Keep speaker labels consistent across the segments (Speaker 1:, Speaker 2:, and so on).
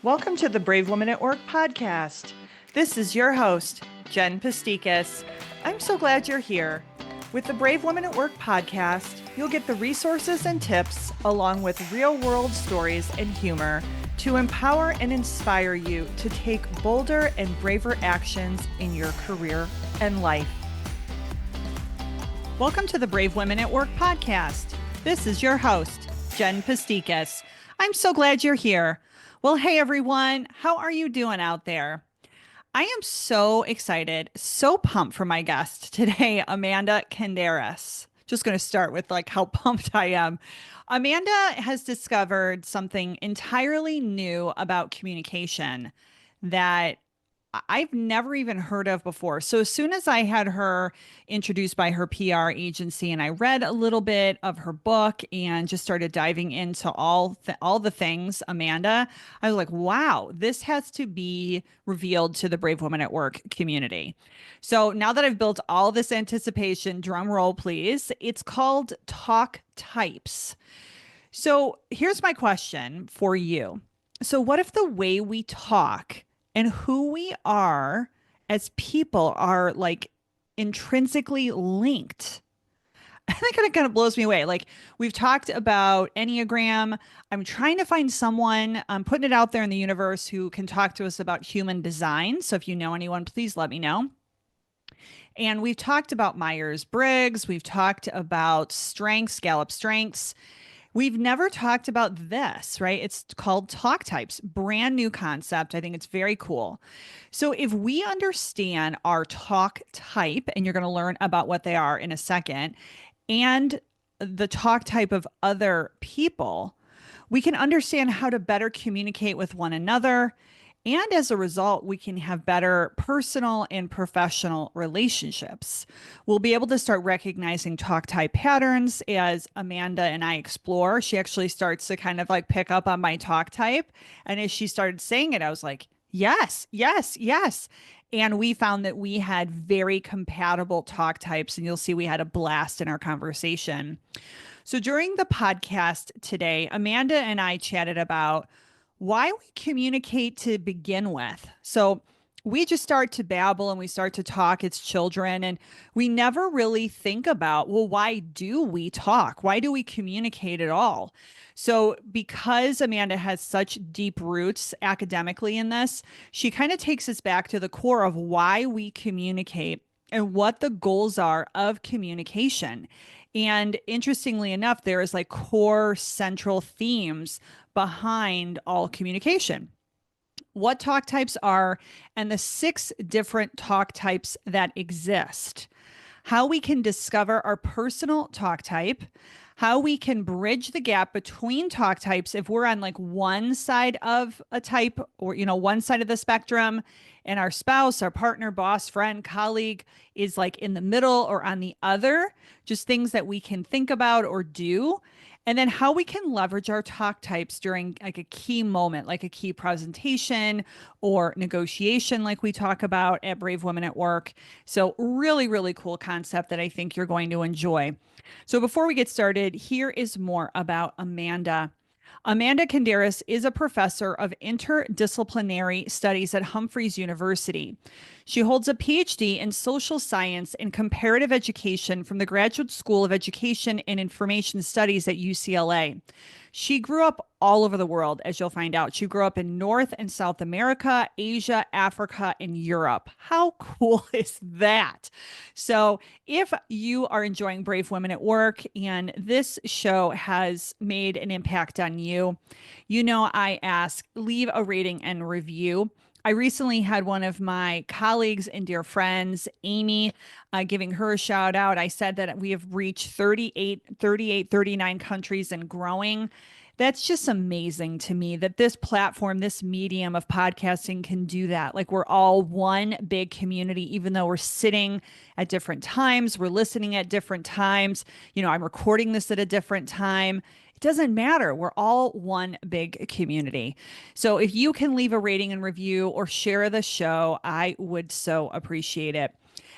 Speaker 1: Welcome to the Brave Women at Work podcast. This is your host, Jen Pastikas. I'm so glad you're here. With the Brave Women at Work podcast, you'll get the resources and tips along with real-world stories and humor to empower and inspire you to take bolder and braver actions in your career and life. Welcome to the Brave Women at Work podcast. This is your host, Jen Pastikas. I'm so glad you're here. Well, hey everyone, how are you doing out there? I am so excited, so pumped for my guest today, Amanda Kenderes. Just going to start with how pumped I am. Amanda has discovered something entirely new about communication that I've never even heard of before. So as soon as I had her introduced by her PR agency and I read a little bit of her book and just started diving into all the things, Amanda, I was like, wow, this has to be revealed to the Brave Women at Work community. So now that I've built all this anticipation, drum roll, please, it's called Talk Types. So here's my question for you. So what if the way we talk and who we are as people are intrinsically linked? I think it kind of blows me away. We've talked about Enneagram. I'm trying to find someone, I'm putting it out there in the universe who can talk to us about human design. So if you know anyone, please let me know. And we've talked about Myers-Briggs. We've talked about strengths, Gallup strengths. We've never talked about this, right? It's called Talk Types, brand new concept. I think it's very cool. So if we understand our talk type, and you're going to learn about what they are in a second, and the talk type of other people, we can understand how to better communicate with one another. And as a result, we can have better personal and professional relationships. We'll be able to start recognizing talk type patterns as Amanda and I explore. She actually starts to kind of pick up on my talk type. And as she started saying it, I was like, yes, yes, yes. And we found that we had very compatible talk types. And you'll see we had a blast in our conversation. So during the podcast today, Amanda and I chatted about why we communicate to begin with. So we just start to babble and we start to talk as children, and we never really think about, well, why do we talk? Why do we communicate at all? So because Amanda has such deep roots academically in this, she kind of takes us back to the core of why we communicate and what the goals are of communication. And interestingly enough, there is core central themes behind all communication. What talk types are, and the 6 different talk types that exist. How we can discover our personal talk type. How we can bridge the gap between talk types if we're on one side of a type, or one side of the spectrum, and our spouse, our partner, boss, friend, colleague is in the middle or on the other. Just things that we can think about or do. And then how we can leverage our talk types during a key moment, like a key presentation or negotiation, like we talk about at Brave Women at Work. So really, really cool concept that I think you're going to enjoy. So before we get started, here is more about Amanda. Amanda Kenderes is a professor of interdisciplinary studies at Humphreys University. She holds a PhD in social science and comparative education from the Graduate School of Education and Information Studies at UCLA. She grew up all over the world, as you'll find out. She grew up in North and South America, Asia, Africa, and Europe. How cool is that? So if you are enjoying Brave Women at Work and this show has made an impact on you, I ask, leave a rating and review. I recently had one of my colleagues and dear friends, Amy, giving her a shout out. I said that we have reached 39 countries and growing. That's just amazing to me that this platform, this medium of podcasting can do that. We're all one big community, even though we're sitting at different times, we're listening at different times. I'm recording this at a different time. It doesn't matter. We're all one big community. So if you can leave a rating and review or share the show, I would so appreciate it.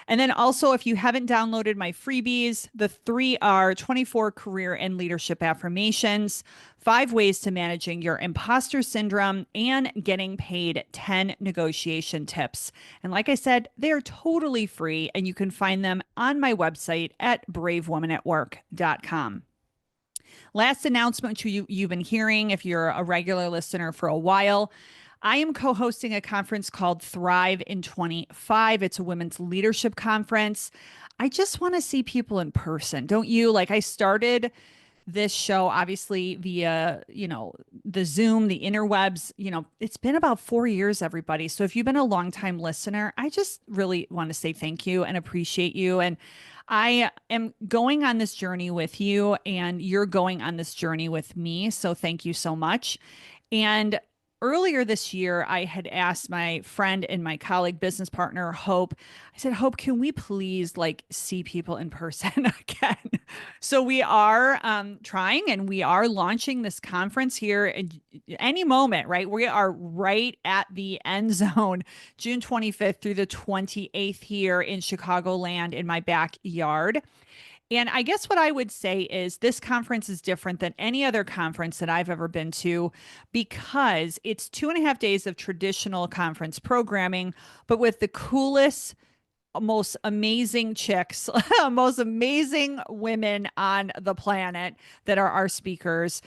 Speaker 1: And then also, if you haven't downloaded my freebies, the three are 24 career and leadership affirmations, 5 ways to managing your imposter syndrome, and getting paid 10 negotiation tips. And like I said, they're totally free, and you can find them on my website at bravewomanatwork.com. Last announcement you've been hearing if you're a regular listener for a while. I am co hosting a conference called Thrive in 25. It's a women's leadership conference. I just want to see people in person, don't you? Like, I started this show obviously via, the Zoom, the interwebs. It's been about 4 years, everybody. So if you've been a longtime listener, I just really want to say thank you and appreciate you. And I am going on this journey with you, and you're going on this journey with me. So thank you so much. And earlier this year, I had asked my friend and my colleague, business partner, Hope, I said, Hope, can we please like see people in person again? So we are trying, and we are launching this conference here in any moment, right? We are right at the end zone, June 25th through the 28th here in Chicagoland in my backyard. And I guess what I would say is this conference is different than any other conference that I've ever been to because it's 2.5 days of traditional conference programming, but with the coolest, most amazing chicks, most amazing women on the planet that are our speakers.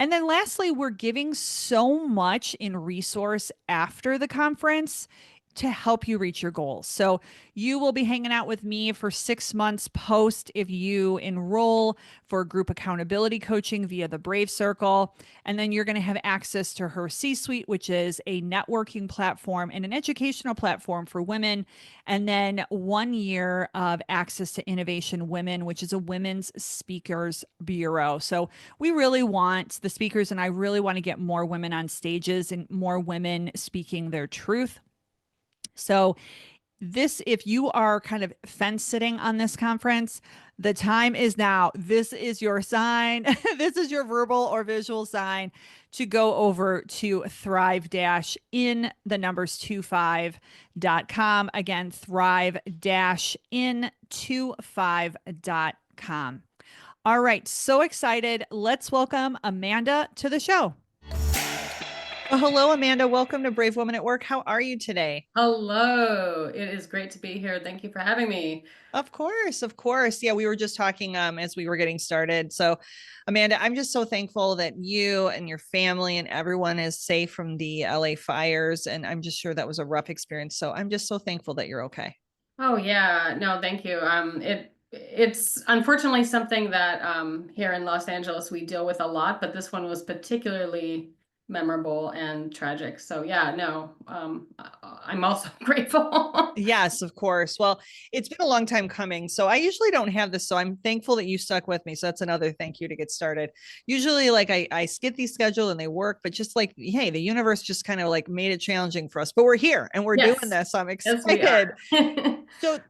Speaker 1: And then lastly, we're giving so much in resource after the conference to help you reach your goals. So you will be hanging out with me for 6 months post if you enroll for group accountability coaching via the Brave Circle. And then you're going to have access to her C-Suite, which is a networking platform and an educational platform for women. And then 1 year of access to Innovation Women, which is a women's speakers bureau. So we really want the speakers, and I really want to get more women on stages and more women speaking their truth. So this, if you are kind of fence sitting on this conference, the time is now. This is your sign. This is your verbal or visual sign to go over to thrive in the numbers 25.com. Again, thrive in 25.com. All right. So excited. Let's welcome Amanda to the show. Well, hello, Amanda. Welcome to Brave Woman at Work. How are you today?
Speaker 2: Hello. It is great to be here. Thank you for having me.
Speaker 1: Of course, of course. Yeah, we were just talking as we were getting started. So, Amanda, I'm just so thankful that you and your family and everyone is safe from the LA fires. And I'm just sure that was a rough experience. So I'm just so thankful that you're okay.
Speaker 2: Oh yeah, no, thank you. It's unfortunately something that here in Los Angeles we deal with a lot, but this one was particularly memorable and tragic. So yeah, no, I'm also grateful.
Speaker 1: Yes, of course. Well, it's been a long time coming. So I usually don't have this. So I'm thankful that you stuck with me. So that's another thank you to get started. Usually, like I skip these schedule and they work, but just like, hey, the universe just kind of like made it challenging for us. But we're here and we're doing
Speaker 2: Yes,
Speaker 1: this. So I'm
Speaker 2: yes, we are.
Speaker 1: excited.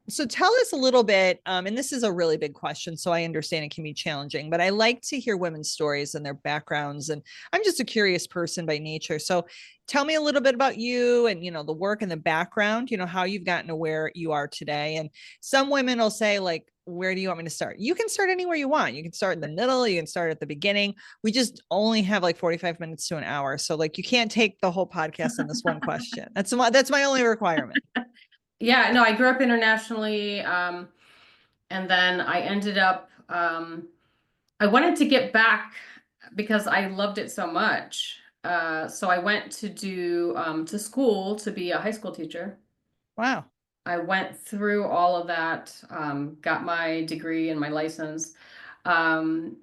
Speaker 1: So tell us a little bit, and this is a really big question, so I understand it can be challenging, but I like to hear women's stories and their backgrounds, and I'm just a curious person by nature. So tell me a little bit about you and the work and the background, how you've gotten to where you are today. And some women will say, like, where do you want me to start? You can start anywhere you want. You can start in the middle, you can start at the beginning. We just only have like 45 minutes to an hour. So like you can't take the whole podcast on this one question. That's my only requirement.
Speaker 2: Yeah, no, I grew up internationally, and then I ended up I wanted to get back because I loved it so much. So I went to do to school to be a high school teacher.
Speaker 1: Wow.
Speaker 2: I went through all of that, got my degree and my license, um,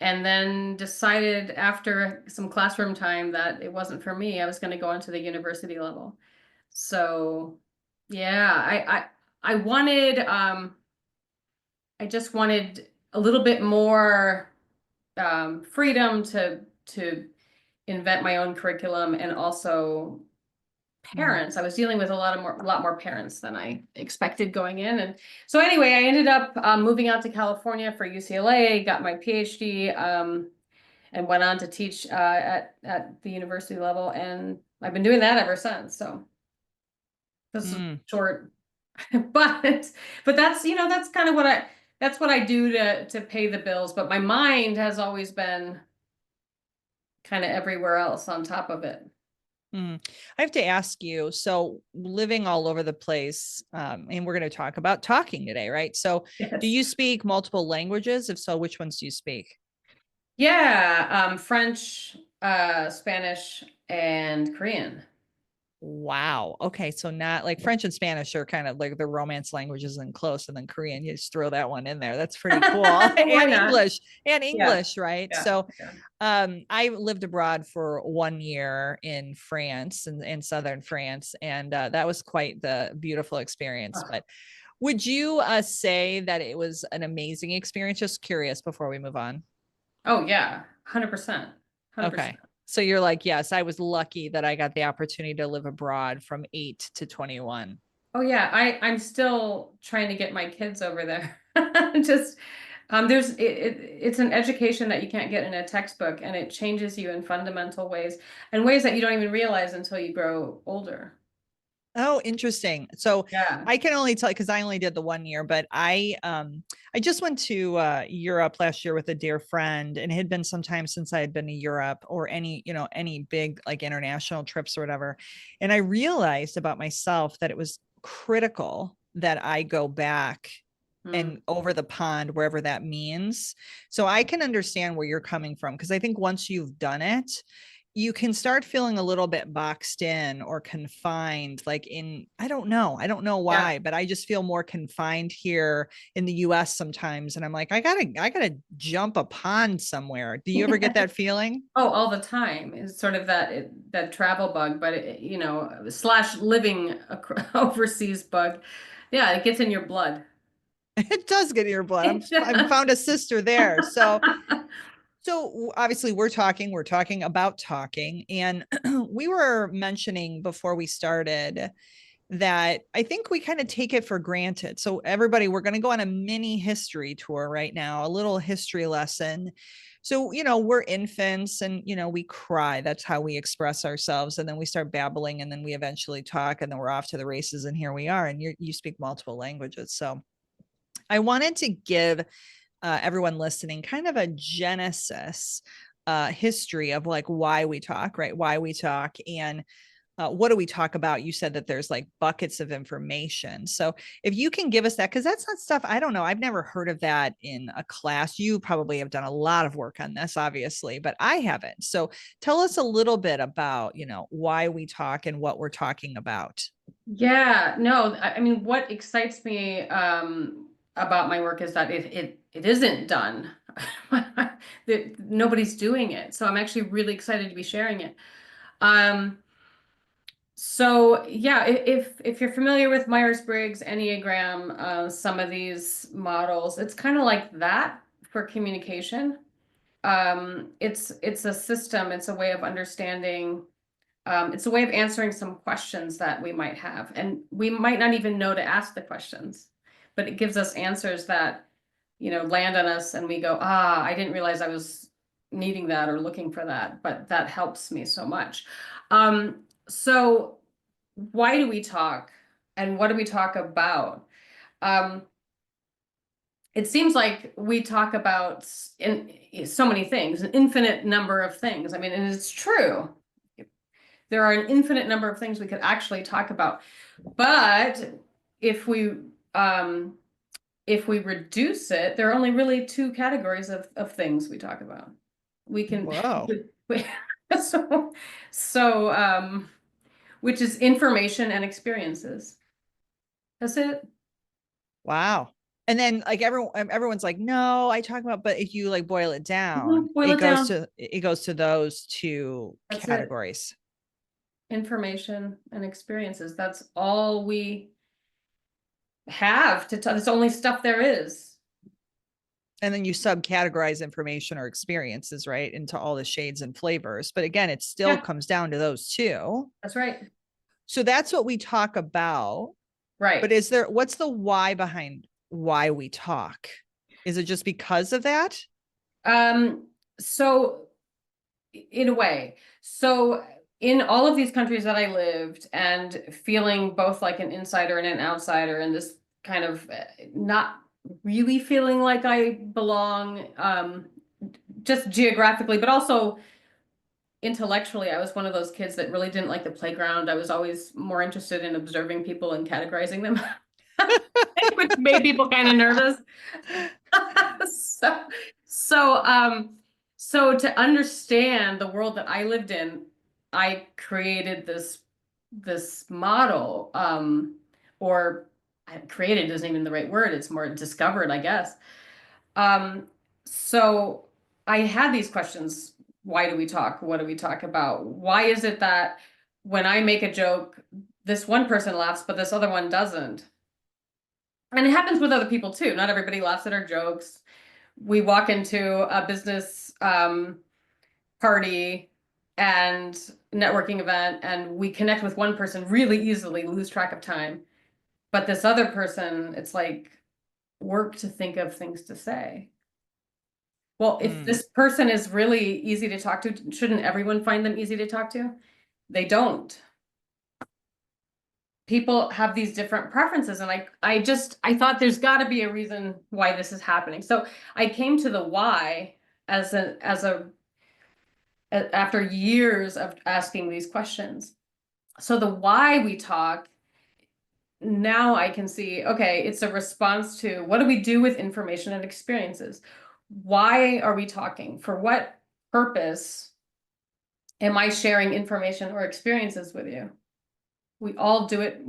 Speaker 2: and then decided after some classroom time that it wasn't for me. I was going to go into the university level. So yeah, I wanted I just wanted a little bit more freedom to invent my own curriculum, and also
Speaker 1: Mm.
Speaker 2: parents. I was dealing with a lot more parents than I expected going in, and so anyway, I ended up moving out to California for UCLA, got my PhD, and went on to teach at the university level, and I've been doing that ever since. So this is
Speaker 1: Mm.
Speaker 2: short. But but that's, that's kind of that's what I do to pay the bills, but my mind has always been kind of everywhere else on top of it.
Speaker 1: Hmm. I have to ask you, so living all over the place, and we're going to talk about talking today, right? So do
Speaker 2: Yes.
Speaker 1: you speak multiple languages? If so, which ones do you speak?
Speaker 2: Yeah, French, Spanish, and Korean.
Speaker 1: Wow. Okay. So not like French and Spanish are kind of like the romance languages and close, and then Korean, you just throw that one in there. That's pretty cool.
Speaker 2: Why not?
Speaker 1: And
Speaker 2: Yeah,
Speaker 1: English, right?
Speaker 2: yeah,
Speaker 1: So
Speaker 2: yeah.
Speaker 1: I lived abroad for 1 year in France and in southern France, and that was quite the beautiful experience.
Speaker 2: Oh,
Speaker 1: But would you say that it was an amazing experience? Just curious before we move on.
Speaker 2: oh yeah, 100%.
Speaker 1: Okay.
Speaker 2: 100%.
Speaker 1: So you're like, yes, I was lucky that I got the opportunity to live abroad from 8 to 21.
Speaker 2: Oh yeah, I'm still trying to get my kids over there. Just it's an education that you can't get in a textbook, and it changes you in fundamental ways and ways that you don't even realize until you grow older.
Speaker 1: Oh, interesting. So
Speaker 2: Yeah.
Speaker 1: I can only tell because I only did the 1 year, but I just went to Europe last year with a dear friend, and it had been some time since I had been to Europe or any, any big like international trips or whatever. And I realized about myself that it was critical that I go back
Speaker 2: Mm.
Speaker 1: and over the pond, wherever that means. So I can understand where you're coming from because I think once you've done it, you can start feeling a little bit boxed in or confined, like in, I don't know
Speaker 2: Yeah.
Speaker 1: why, but I just feel more confined here in the US sometimes. And I'm like, I gotta jump a pond somewhere. Do you ever get that feeling?
Speaker 2: Oh, all the time. It's sort of that travel bug, but slash living overseas bug. Yeah, it gets in your blood.
Speaker 1: It does get in your blood. I'm found a sister there. So obviously we're talking about talking, and we were mentioning before we started that I think we kind of take it for granted. So everybody, we're going to go on a mini history tour right now, a little history lesson. So, we're infants and, we cry. That's how we express ourselves. And then we start babbling and then we eventually talk and then we're off to the races. And here we are. And you speak multiple languages. So I wanted to give everyone listening kind of a genesis history of like why we talk, right? Why we talk and what do we talk about? You said that there's like buckets of information. So if you can give us that, because that's not stuff, I don't know. I've never heard of that in a class. You probably have done a lot of work on this, obviously, but I haven't. So tell us a little bit about, why we talk and what we're talking about.
Speaker 2: Yeah, no, I mean, what excites me about my work is that it isn't done. That nobody's doing it. So I'm actually really excited to be sharing it. Um, so yeah, if you're familiar with Myers-Briggs, Enneagram, some of these models, it's kind of like that for communication. It's a system, it's a way of understanding. It's a way of answering some questions that we might have, and we might not even know to ask the questions, but it gives us answers that, land on us, and we go, ah, I didn't realize I was needing that or looking for that, but that helps me so much. So why do we talk, and what do we talk about? Um, it seems like we talk about so many things, an infinite number of things. I mean, and it's true. There are an infinite number of things we could actually talk about. But if we um, if we reduce it, there are only really two categories of things we talk about. We can
Speaker 1: Whoa.
Speaker 2: we, so which is information and experiences. That's it.
Speaker 1: Wow. And then like everyone's like, no, I talk about, but if you like boil it down,
Speaker 2: Boil it down.
Speaker 1: it goes to those two
Speaker 2: That's it.
Speaker 1: categories.
Speaker 2: Information and experiences. That's all we have to tell. That's the only stuff there is.
Speaker 1: And then you subcategorize information or experiences, right, into all the shades and flavors. But again, it still
Speaker 2: Yeah,
Speaker 1: comes down to those two.
Speaker 2: that's right.
Speaker 1: So that's what we talk about. But
Speaker 2: Right.
Speaker 1: what's the why behind why we talk? Is it just because of that?
Speaker 2: So in a way, so in all of these countries that I lived and feeling both like an insider and an outsider and this kind of not really feeling like I belong, just geographically, but also intellectually, I was one of those kids that really didn't like the playground. I was always more interested in observing people and categorizing them, which made people kind of nervous. So, so, so to understand the world that I lived in, I created this model, or created isn't even the right word. It's more discovered, I guess. Um, so I had these questions. Why do we talk? What do we talk about? Why is it that when I make a joke, this one person laughs, but this other one doesn't? And it happens with other people too. Not everybody laughs at our jokes. We walk into a business party and networking event, and we connect with one person really easily, lose track of time. But this other person, it's like work to think of things to say. Well, if
Speaker 1: Mm.
Speaker 2: this person is really easy to talk to, shouldn't everyone find them easy to talk to? They don't. People have these different preferences, and I thought there's got to be a reason why this is happening. So I came to the why after years of asking these questions. So the why we talk, now I can see, okay, it's a response to what do we do with information and experiences? Why are we talking? For what purpose am I sharing information or experiences with you? We all do it.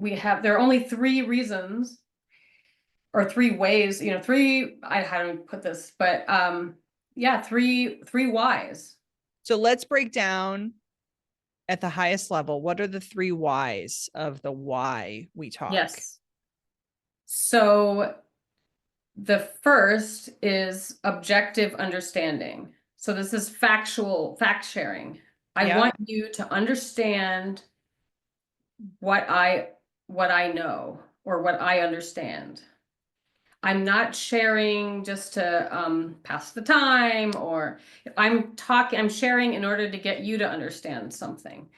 Speaker 2: There are only three reasons or three ways, how do I put this? But yeah, three whys.
Speaker 1: So let's break down at the highest level. What are the three whys of the why we talk?
Speaker 2: Yes. So the first is objective understanding. So this is fact sharing. I
Speaker 1: Yep.
Speaker 2: want you to understand what I know or what I understand. I'm not sharing just to pass the time, or I'm sharing in order to get you to understand something.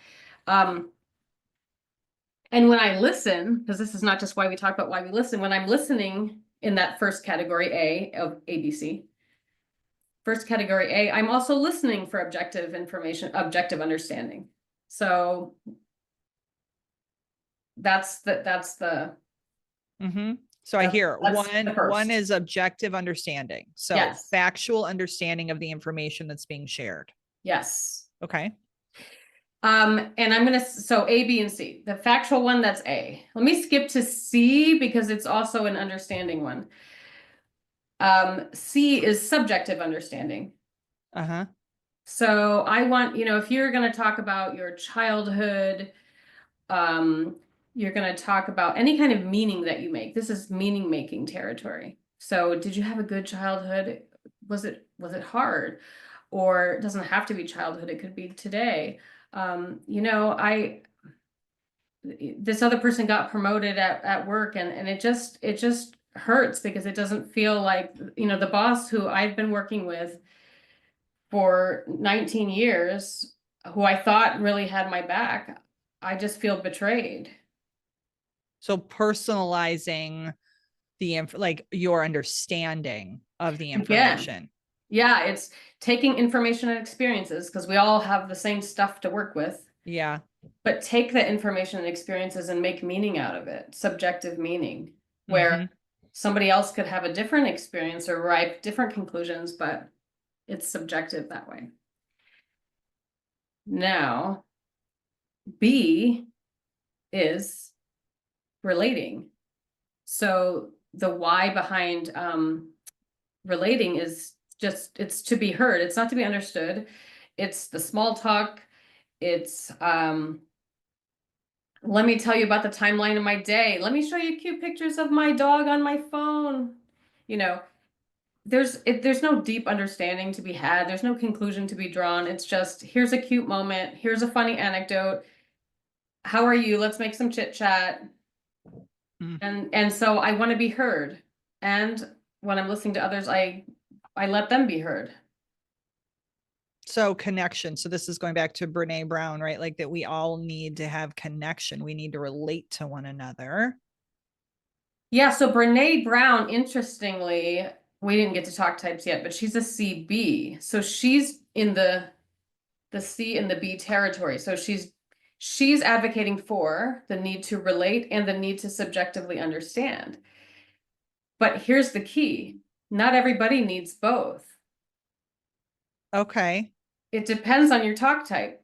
Speaker 2: Um, and when I listen, because this is not just why we talk about why we listen, when I'm listening in that first category A of ABC, first category A, I'm also listening for objective information, objective understanding. So that's the
Speaker 1: Mm-hmm. So I hear
Speaker 2: that's the
Speaker 1: one
Speaker 2: first.
Speaker 1: is objective understanding. So
Speaker 2: Yes.
Speaker 1: factual understanding of the information that's being shared.
Speaker 2: Yes.
Speaker 1: Okay.
Speaker 2: And so A, B, and C. The factual one, that's A. Let me skip to C because it's also an understanding one. C is subjective understanding.
Speaker 1: Uh-huh.
Speaker 2: So I want, if you're going to talk about your childhood, um, you're going to talk about any kind of meaning that you make. This is meaning making territory. So did you have a good childhood? Was it hard? Or it doesn't have to be childhood, it could be today. I this other person got promoted at work, and it just hurts because it doesn't feel like, the boss who I've been working with for 19 years, who I thought really had my back, I just feel betrayed.
Speaker 1: So personalizing like your understanding of the
Speaker 2: Again,
Speaker 1: information.
Speaker 2: yeah, it's taking information and experiences because we all have the same stuff to work with,
Speaker 1: Yeah.
Speaker 2: but take the information and experiences and make meaning out of it, subjective meaning, where
Speaker 1: Mm-hmm.
Speaker 2: somebody else could have a different experience or arrive different conclusions, but it's subjective that way. Now, B is relating. So the why behind relating is just, it's to be heard. It's not to be understood. It's the small talk. It's let me tell you about the timeline of my day. Let me show you cute pictures of my dog on my phone. You know, there's no deep understanding to be had. There's no conclusion to be drawn. It's just, here's a cute moment. Here's a funny anecdote. How are you? Let's make some chit chat.
Speaker 1: Mm.
Speaker 2: And so I want to be heard. And when I'm listening to others, I let them be heard.
Speaker 1: So connection. So this is going back to Brene Brown, right? Like that we all need to have connection. We need to relate to one another.
Speaker 2: Yeah, so Brene Brown, interestingly, we didn't get to talk types yet, but she's a CB. So she's in the C and the B territory. So she's advocating for the need to relate and the need to subjectively understand. But here's the key. Not everybody needs both.
Speaker 1: Okay.
Speaker 2: It depends on your talk type.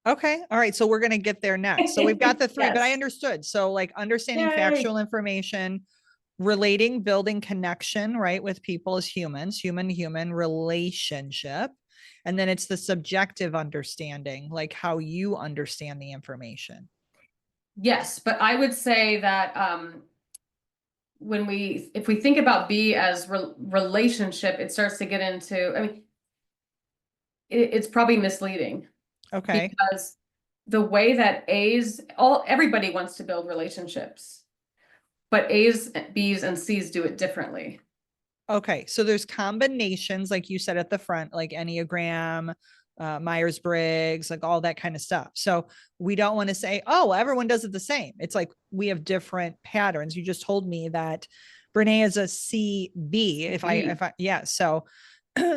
Speaker 1: Okay. All right. So we're going to get there next. So we've got the three, but I
Speaker 2: Yes.
Speaker 1: understood. So, like, understanding
Speaker 2: Yay.
Speaker 1: factual information, relating, building connection, right, with people as humans, human to human relationship. And then it's the subjective understanding, like how you understand the information.
Speaker 2: Yes, but I would say that if we think about B as relationship, it starts to get into, I mean, it's probably misleading
Speaker 1: Okay.
Speaker 2: because the way that everybody wants to build relationships, but A's, B's, and C's do it differently.
Speaker 1: Okay, so there's combinations, like you said at the front, like Enneagram, Myers Briggs, like all that kind of stuff. So we don't want to say, oh, everyone does it the same. It's like we have different patterns. You just told me that Brene is a CB.
Speaker 2: B.
Speaker 1: Yeah. So,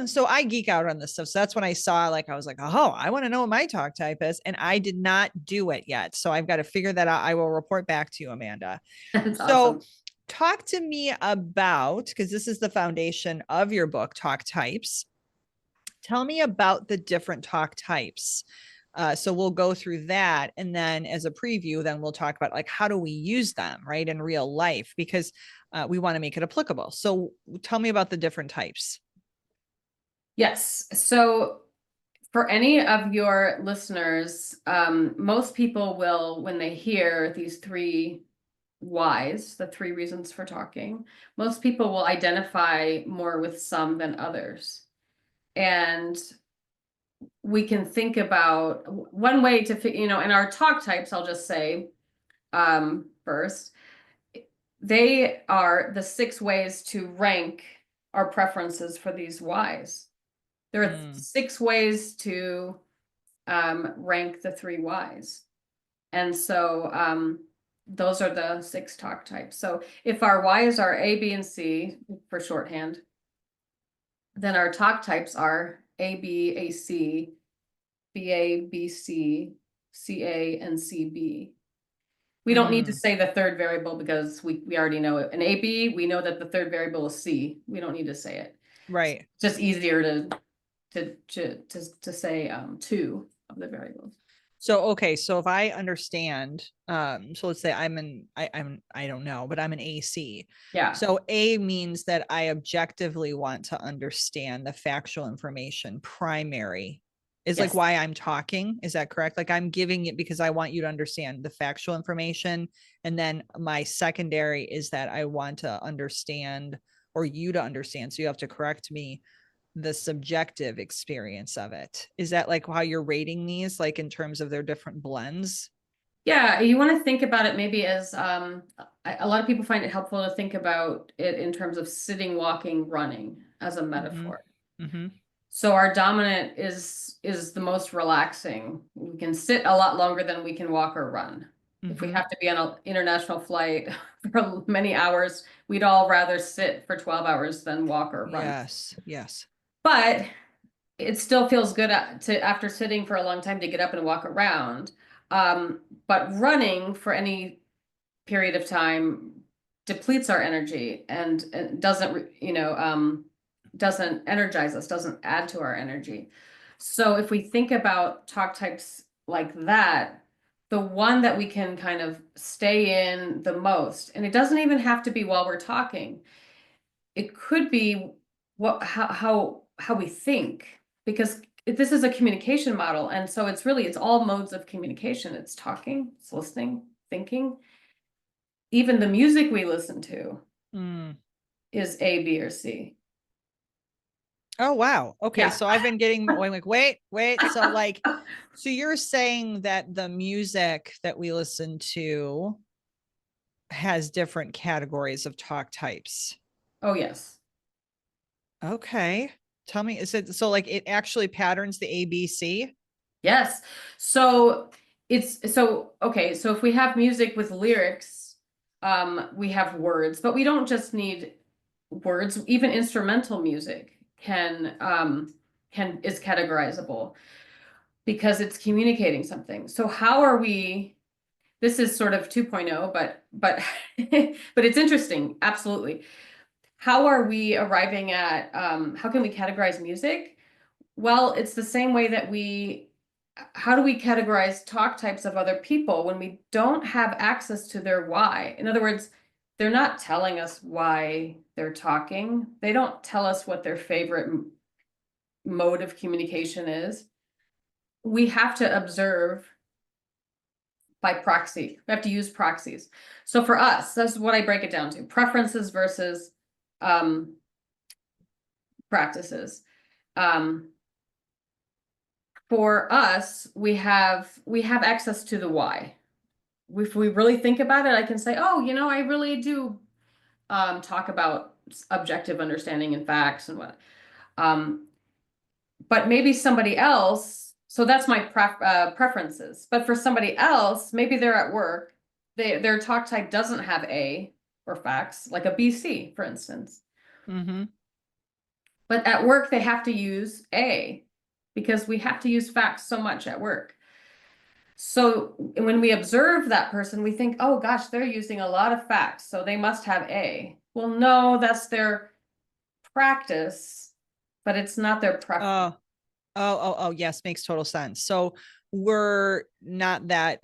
Speaker 1: so I geek out on this stuff. So that's when I saw, like, I was like, oh, I want to know what my talk type is. And I did not do it yet. So I've got to figure that out. I will report back to you, Amanda.
Speaker 2: That's
Speaker 1: So
Speaker 2: awesome.
Speaker 1: talk to me about, because this is the foundation of your book, Talk Types. Tell me about the different talk types. So we'll go through that. And then as a preview, then we'll talk about like how do we use them, right, in real life, because we want to make it applicable. So tell me about the different types.
Speaker 2: Yes. So for any of your listeners, most people will, when they hear these three whys, the three reasons for talking, most people will identify more with some than others. And we can think about one way to, in our talk types, I'll just say, first, they are the 6 ways to rank our preferences for these whys. There are
Speaker 1: Mm,
Speaker 2: 6 ways to rank the three whys. And so those are the 6 talk types. So if our Y's are A, B, and C for shorthand, then our talk types are A, B, A, C, B, A, B, C, C, A, and C, B. We don't need to
Speaker 1: mm,
Speaker 2: say the third variable because we already know it. In A, B, we know that the third variable is C. We don't need to say it. It's
Speaker 1: right.
Speaker 2: just easier to say two of the variables.
Speaker 1: So okay, so if I understand, so let's say I don't know, but I'm an AC.
Speaker 2: Yeah.
Speaker 1: So A means that I objectively want to understand the factual information. Primary is like
Speaker 2: Yes.
Speaker 1: why I'm talking. Is that correct? Like I'm giving it because I want you to understand the factual information. And then my secondary is that I want to understand or you to understand. So you have to correct me the subjective experience of it. Is that like how you're rating these, like in terms of their different blends?
Speaker 2: Yeah, you want to think about it maybe as a lot of people find it helpful to think about it in terms of sitting, walking, running as a
Speaker 1: Mm-hmm.
Speaker 2: metaphor.
Speaker 1: Mm-hmm.
Speaker 2: So our dominant is the most relaxing. We can sit a lot longer than we can walk or run. If we
Speaker 1: Mm-hmm.
Speaker 2: have to be on an international flight for many hours, we'd all rather sit for 12 hours than walk or run.
Speaker 1: Yes. Yes.
Speaker 2: But it still feels good to after sitting for a long time to get up and walk around. But running for any period of time depletes our energy and doesn't, doesn't energize us, doesn't add to our energy. So if we think about talk types like that, the one that we can kind of stay in the most, and it doesn't even have to be while we're talking. It could be how we think, because this is a communication model, and so it's all modes of communication. It's talking, it's listening, thinking. Even the music we listen to
Speaker 1: Mm.
Speaker 2: is A, B, or C.
Speaker 1: Oh wow. Okay.
Speaker 2: Yeah.
Speaker 1: So I've been getting like, wait. So like, so you're saying that the music that we listen to has different categories of talk types.
Speaker 2: Oh, yes.
Speaker 1: Okay. Tell me, is it so like it actually patterns the ABC?
Speaker 2: Yes. So okay, so if we have music with lyrics, we have words, but we don't just need words. Even instrumental music can is categorizable because it's communicating something. So how are we, this is sort of 2.0, but but it's interesting, absolutely. How are we arriving at how can we categorize music? Well, it's the same way that how do we categorize talk types of other people when we don't have access to their why? In other words, they're not telling us why they're talking. They don't tell us what their favorite mode of communication is. We have to observe by proxy. We have to use proxies. So for us, that's what I break it down to: preferences versus um, practices. Um, for us, we have access to the why. If we really think about it, I can say, oh, I really do talk about objective understanding and facts and what. Um, but maybe somebody else, so that's my preferences. But for somebody else, maybe they're at work, their talk type doesn't have A or facts, like a BC, for instance.
Speaker 1: Mm-hmm.
Speaker 2: But at work, they have to use A because we have to use facts so much at work. So when we observe that person, we think, oh gosh, they're using a lot of facts, so they must have A. Well, no, that's their practice, but it's not their preference.
Speaker 1: Oh, oh, yes, makes total sense. So we're not that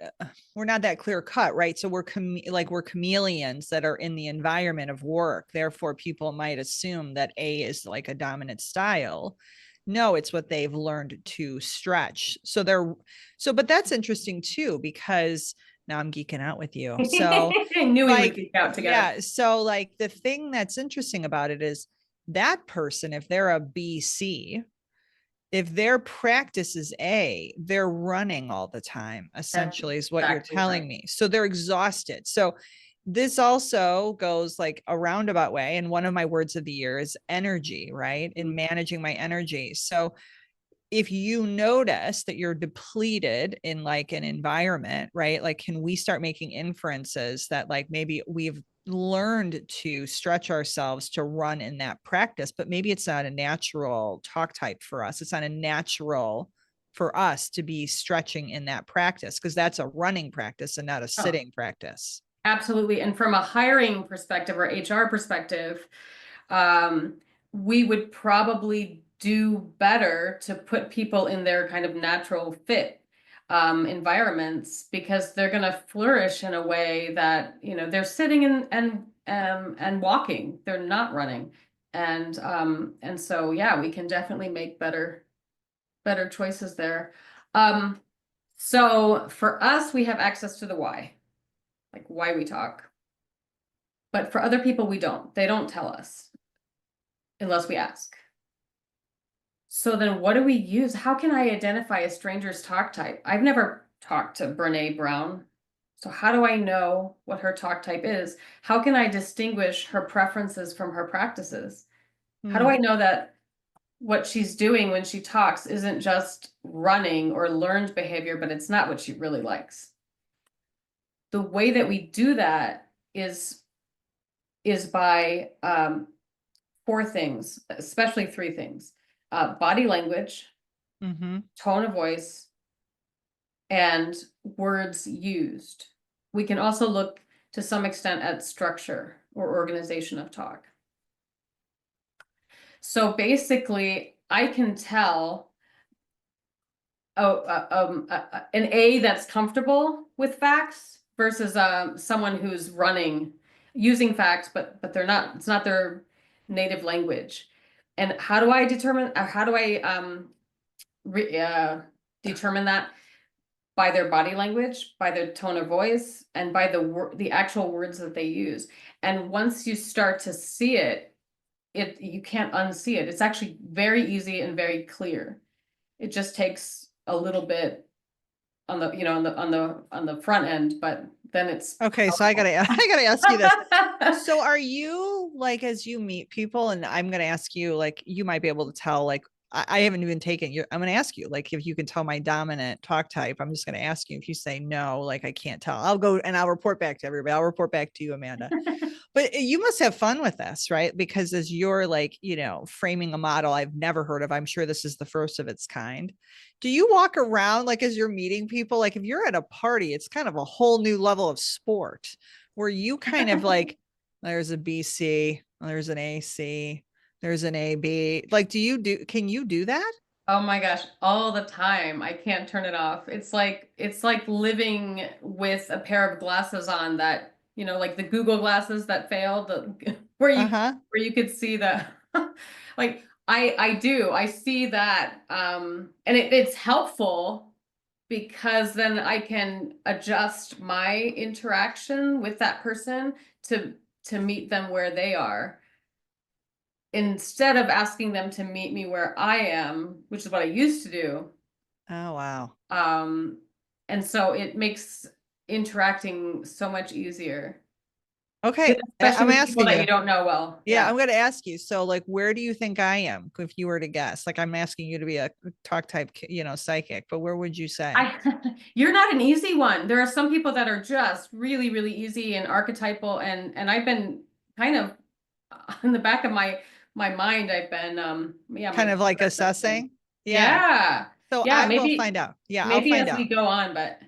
Speaker 1: we're not that clear cut, right? So we're chameleons that are in the environment of work. Therefore, people might assume that A is like a dominant style. No, it's what they've learned to stretch. But that's interesting too, because now I'm geeking out with you. So
Speaker 2: I knew we would
Speaker 1: like,
Speaker 2: geek out together.
Speaker 1: yeah, so like the thing that's interesting about it is that person, if they're a BC, if their practice is A, they're running all the time,
Speaker 2: That's
Speaker 1: essentially, is what you're
Speaker 2: exactly
Speaker 1: telling
Speaker 2: right.
Speaker 1: me. So they're exhausted. So this also goes like a roundabout way. And one of my words of the year is energy, right? In managing my energy. So if you notice that you're depleted in like an environment, right? Like, can we start making inferences that like maybe we've learned to stretch ourselves to run in that practice, but maybe it's not a natural talk type for us. It's not a natural for us to be stretching in that practice because that's a running practice and not a
Speaker 2: Oh,
Speaker 1: sitting practice.
Speaker 2: absolutely. And from a hiring perspective or HR perspective, um, we would probably do better to put people in their kind of natural fit environments because they're going to flourish in a way that, they're sitting and walking. They're not running. And so yeah, we can definitely make better choices there. Um, so for us, we have access to the why, like why we talk. But for other people, we don't. They don't tell us unless we ask. So then what do we use? How can I identify a stranger's talk type? I've never talked to Brene Brown. So how do I know what her talk type is? How can I distinguish her preferences from her practices? How do
Speaker 1: Hmm.
Speaker 2: I know that what she's doing when she talks isn't just running or learned behavior, but it's not what she really likes? The way that we do that is by four things, especially three things: body language,
Speaker 1: Mm-hmm.
Speaker 2: tone of voice, and words used. We can also look to some extent at structure or organization of talk. So basically, I can tell an A that's comfortable with facts versus someone who's running using facts, but they're not. It's not their native language. And how do I determine? How do I determine that? By their body language, by their tone of voice, and by the actual words that they use. And once you start to see it, you can't unsee it. It's actually very easy and very clear. It just takes a little bit on the, on the front end, but then it's
Speaker 1: Okay, so I
Speaker 2: powerful.
Speaker 1: gotta I gotta ask you this. So are you like as you meet people, and I'm gonna ask you, like you might be able to tell, like I haven't even taken you. I'm gonna ask you, like if you can tell my dominant talk type. I'm just gonna ask you if you say no, like I can't tell. I'll go and I'll report back to everybody. I'll report back to you, Amanda. But you must have fun with this, right? Because as you're like, framing a model I've never heard of, I'm sure this is the first of its kind. Do you walk around like as you're meeting people? Like if you're at a party, it's kind of a whole new level of sport where you kind of like, there's a BC, there's an AC, there's an AB. Like, can you do that?
Speaker 2: Oh my gosh, all the time. I can't turn it off. It's like living with a pair of glasses on that, like the Google glasses that failed, where
Speaker 1: Uh
Speaker 2: you
Speaker 1: huh.
Speaker 2: where you could see the like I do. I see that and it's helpful because then I can adjust my interaction with that person to to meet them where they are instead of asking them to meet me where I am, which is what I used to do.
Speaker 1: Oh, wow.
Speaker 2: Um, and so it makes interacting so much easier,
Speaker 1: Okay.
Speaker 2: especially
Speaker 1: I'm
Speaker 2: with people
Speaker 1: asking
Speaker 2: that you
Speaker 1: you.
Speaker 2: don't know well.
Speaker 1: Yeah,
Speaker 2: Yeah.
Speaker 1: I'm going to ask you. So, like, where do you think I am if you were to guess? Like, I'm asking you to be a talk type, psychic, but where would you say?
Speaker 2: I you're not an easy one. There are some people that are just really, really easy and archetypal, and I've been kind of in the back of my mind, I've been yeah,
Speaker 1: Kind
Speaker 2: my
Speaker 1: of like
Speaker 2: character assessment.
Speaker 1: assessing? Yeah.
Speaker 2: Yeah.
Speaker 1: So
Speaker 2: Yeah,
Speaker 1: I will find
Speaker 2: maybe
Speaker 1: out. Yeah, I'll
Speaker 2: maybe
Speaker 1: find
Speaker 2: as we
Speaker 1: out.
Speaker 2: go on, but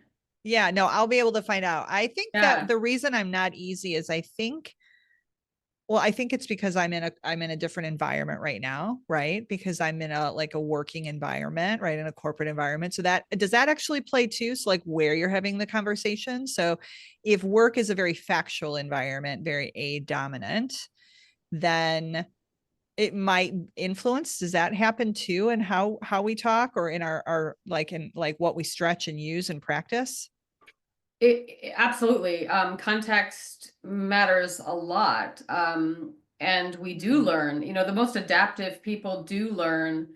Speaker 1: Yeah, no, I'll be able to find out. I think that
Speaker 2: yeah.
Speaker 1: the reason I'm not easy is I think it's because I'm in a different environment right now, right? Because I'm in a like a working environment, right? In a corporate environment. So that does that actually play too? So like where you're having the conversation. So if work is a very factual environment, very A dominant, then it might influence. Does that happen too? And how we talk or in our like in like what we stretch and use and practice?
Speaker 2: Absolutely. Context matters a lot. And we do
Speaker 1: Mm.
Speaker 2: learn, the most adaptive people do learn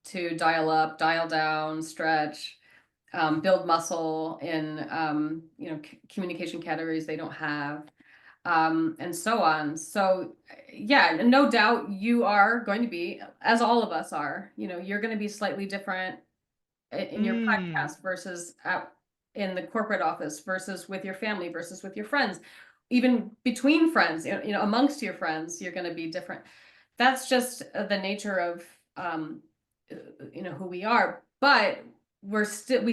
Speaker 2: to dial up, dial down, stretch, build muscle in, communication categories they don't have, and so on. So, yeah, no doubt you are going to be, as all of us are, you're going to be slightly different in your
Speaker 1: Mm.
Speaker 2: podcast versus out in the corporate office versus with your family versus with your friends, even between friends, amongst your friends you're going to be different. That's just the nature of who we are, but we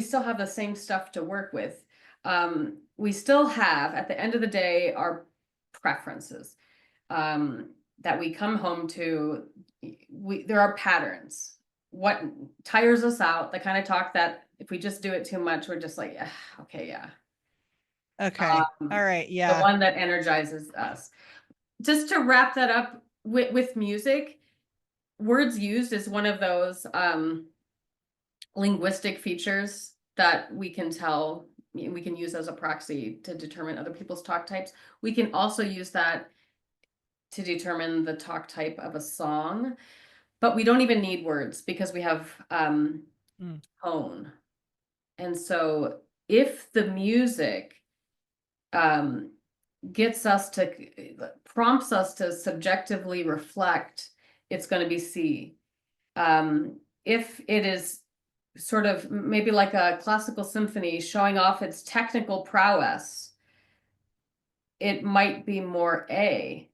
Speaker 2: still have the same stuff to work with. We still have at the end of the day our preferences, that we come home to. There are patterns. What tires us out, the kind of talk that if we just do it too much, we're just like, yeah, okay, yeah.
Speaker 1: Okay. All right.
Speaker 2: The
Speaker 1: Yeah.
Speaker 2: one that energizes us. Just to wrap that up with music, words used is one of those linguistic features that we can use as a proxy to determine other people's talk types. We can also use that to determine the talk type of a song, but we don't even need words because we have
Speaker 1: Mm.
Speaker 2: tone. And so if the music um, gets us to prompts us to subjectively reflect, it's going to be C. If it is sort of maybe like a classical symphony showing off its technical prowess, it might be more A.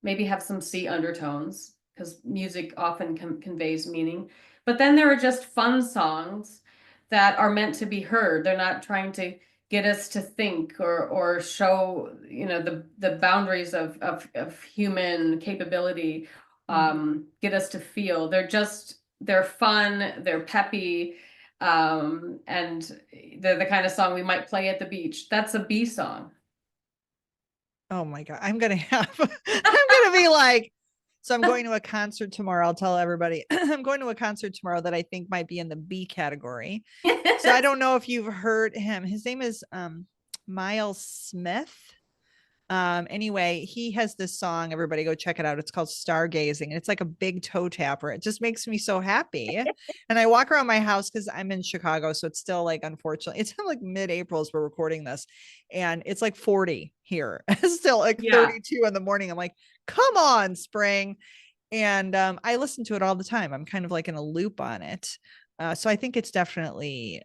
Speaker 2: Maybe have some C undertones because music often conveys meaning. But then there are just fun songs that are meant to be heard. They're not trying to get us to think or show, the boundaries of human capability,
Speaker 1: Mm.
Speaker 2: get us to feel. They're fun, they're peppy, and they're the kind of song we might play at the beach. That's a B song.
Speaker 1: Oh my God. I'm gonna have I'm gonna be like, so I'm going to a concert tomorrow. I'll tell everybody I'm going to a concert tomorrow that I think might be in the B category. So I don't know if you've heard him. His name is Miles Smith. Anyway, he has this song. Everybody go check it out. It's called Stargazing, and it's like a big toe tapper. It just makes me so happy. And I walk around my house because I'm in Chicago, so it's still like, unfortunately, it's like mid-April as we're recording this, and it's like 40 here. It's still like
Speaker 2: Yeah.
Speaker 1: 32 in the morning. I'm like, come on, spring. And I listen to it all the time. I'm kind of like in a loop on it. So I think it's definitely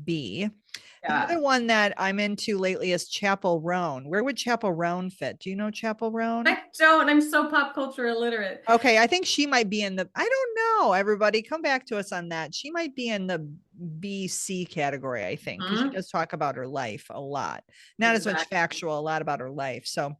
Speaker 1: B. The
Speaker 2: Yeah.
Speaker 1: other one that I'm into lately is Chapel Roan. Where would Chapel Roan fit? Do you know Chapel Roan?
Speaker 2: I don't. I'm so pop culture illiterate.
Speaker 1: Okay, I think she might be in the, I don't know. Everybody come back to us on that. She might be in the BC category, I think, because she
Speaker 2: Mhm.
Speaker 1: does talk about her life a lot. Not as much
Speaker 2: Exactly.
Speaker 1: factual, a lot about her life. So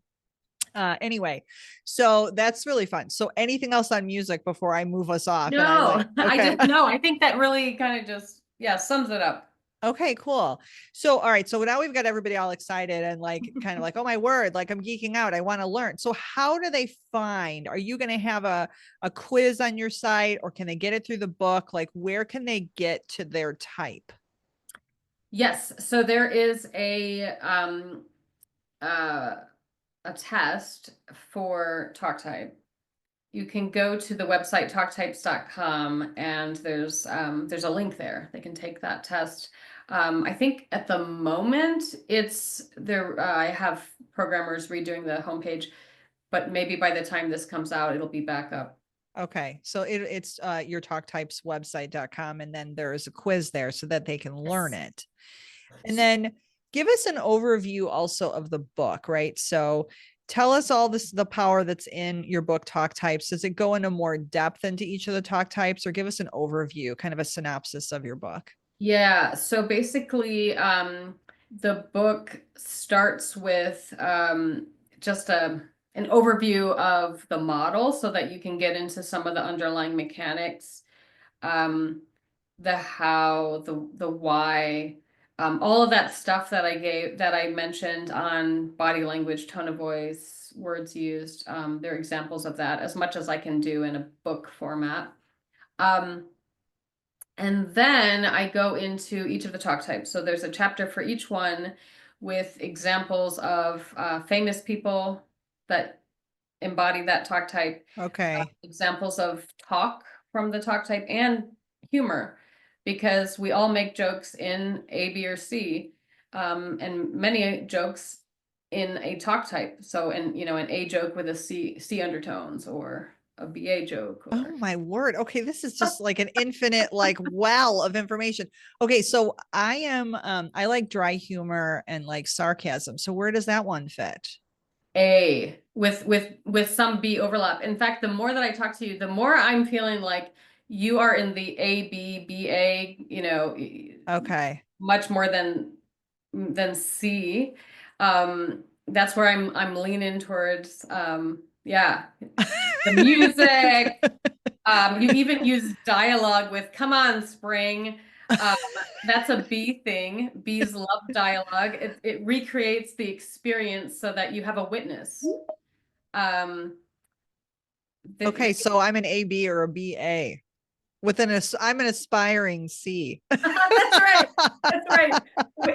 Speaker 1: anyway, so that's really fun. So anything else on music before I move us off? And I like,
Speaker 2: No, I
Speaker 1: okay.
Speaker 2: just no. I think that really kind of just yeah sums it up.
Speaker 1: Okay, cool. So, all right. So now we've got everybody all excited and like kind of like, oh my word, like I'm geeking out. I want to learn. So, how do they find? Are you going to have a quiz on your site or can they get it through the book? Like, where can they get to their type?
Speaker 2: Yes. So there is uh a test for talk type. You can go to the website talktypes.com and there's a link there. They can take that test. I think at the moment it's there. I have programmers redoing the homepage, but maybe by the time this comes out, it'll be back up.
Speaker 1: Okay. So it's your talktypes website.com and then there's a quiz there so that they can learn
Speaker 2: Yes.
Speaker 1: it. And then give us an overview also of the book, right? So tell us all this, the power that's in your book, Talk Types. Does it go into more depth into each of the talk types or give us an overview, kind of a synopsis of your book?
Speaker 2: Yeah, so basically, the book starts with just an overview of the model so that you can get into some of the underlying mechanics, um, the how, the why, all of that stuff that I mentioned on body language, tone of voice, words used. They're examples of that as much as I can do in a book format. Um, and then I go into each of the talk types. So there's a chapter for each one with examples of famous people that embody that talk type,
Speaker 1: Okay.
Speaker 2: examples of talk from the talk type, and humor, because we all make jokes in A, B, or C, and many jokes in a talk type. So, and an A joke with a C undertones, or a BA joke,
Speaker 1: Oh
Speaker 2: or
Speaker 1: my word. Okay, this is just like an infinite like well of information. Okay, so I like dry humor and like sarcasm. So where does that one fit?
Speaker 2: A with some B overlap. In fact, the more that I talk to you, the more I'm feeling like you are in the A, B, B, A,
Speaker 1: Okay.
Speaker 2: much more than C. That's where I'm leaning towards yeah, the music. You even use dialogue with "Come on, spring." Um, that's a B thing. Bees love dialogue. It recreates the experience so that you have a witness. Um,
Speaker 1: Okay,
Speaker 2: the,
Speaker 1: so I'm an AB or a BA. I'm an aspiring C.
Speaker 2: that's right. That's right.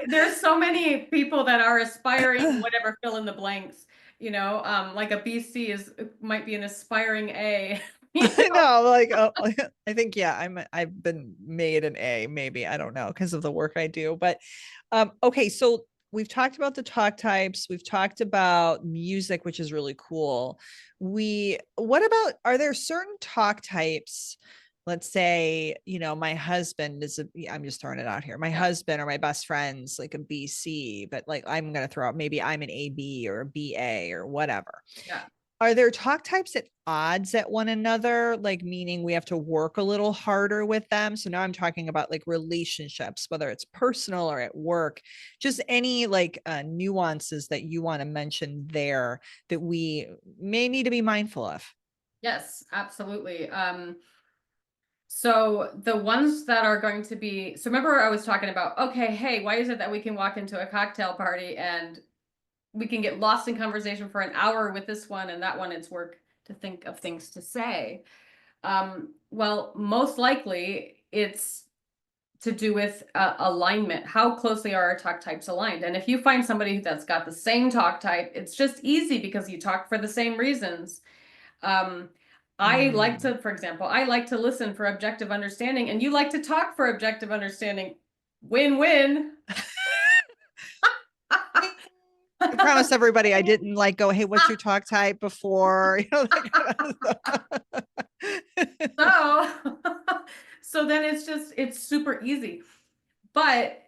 Speaker 2: There's so many people that are aspiring, whatever, fill in the blanks. Like a BC might be an aspiring A. You
Speaker 1: I
Speaker 2: know?
Speaker 1: know, like, oh, I think, yeah, I've been made an A, maybe. I don't know, because of the work I do. But okay, so we've talked about the talk types, we've talked about music, which is really cool. What about, are there certain talk types? Let's say, my husband is I'm just throwing it out here. My
Speaker 2: Yeah.
Speaker 1: husband or my best friend's like a BC, but like I'm gonna throw out maybe I'm an AB or a BA or whatever.
Speaker 2: Yeah.
Speaker 1: Are there talk types at odds at one another, like meaning we have to work a little harder with them? So now I'm talking about like relationships, whether it's personal or at work, just any like nuances that you want to mention there that we may need to be mindful of.
Speaker 2: Yes, absolutely. So the ones that are going to be, so remember I was talking about, okay, hey, why is it that we can walk into a cocktail party and we can get lost in conversation for an hour with this one and that one, it's work to think of things to say. Well, most likely it's to do with alignment. How closely are our talk types aligned? And if you find somebody that's got the same talk type, it's just easy because you talk for the same reasons. Um, I like
Speaker 1: Mm.
Speaker 2: to, for example, I like to listen for objective understanding, and you like to talk for objective understanding. Win-win.
Speaker 1: I promise everybody I didn't like go, hey, what's your talk type before? That kind of stuff.
Speaker 2: So, so then it's super easy. But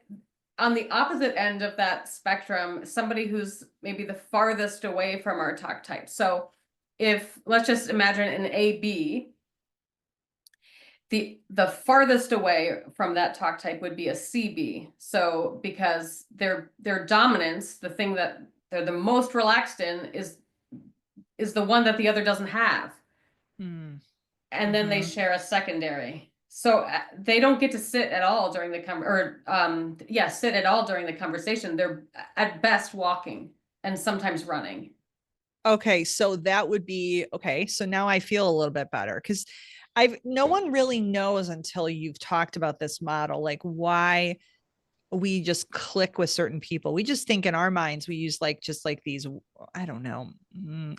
Speaker 2: on the opposite end of that spectrum, somebody who's maybe the farthest away from our talk type. So if let's just imagine an AB, the farthest away from that talk type would be a CB. So because their dominance, the thing that they're the most relaxed in is the one that the other doesn't have.
Speaker 1: Mm.
Speaker 2: And then they
Speaker 1: Mm-hmm.
Speaker 2: share a secondary. So they don't get to sit at all during the sit at all during the conversation. They're at best walking and sometimes running.
Speaker 1: Okay, so that would be okay. So now I feel a little bit better because I've no one really knows until you've talked about this model, like why we just click with certain people. We just think in our minds we use like just like these, I don't know,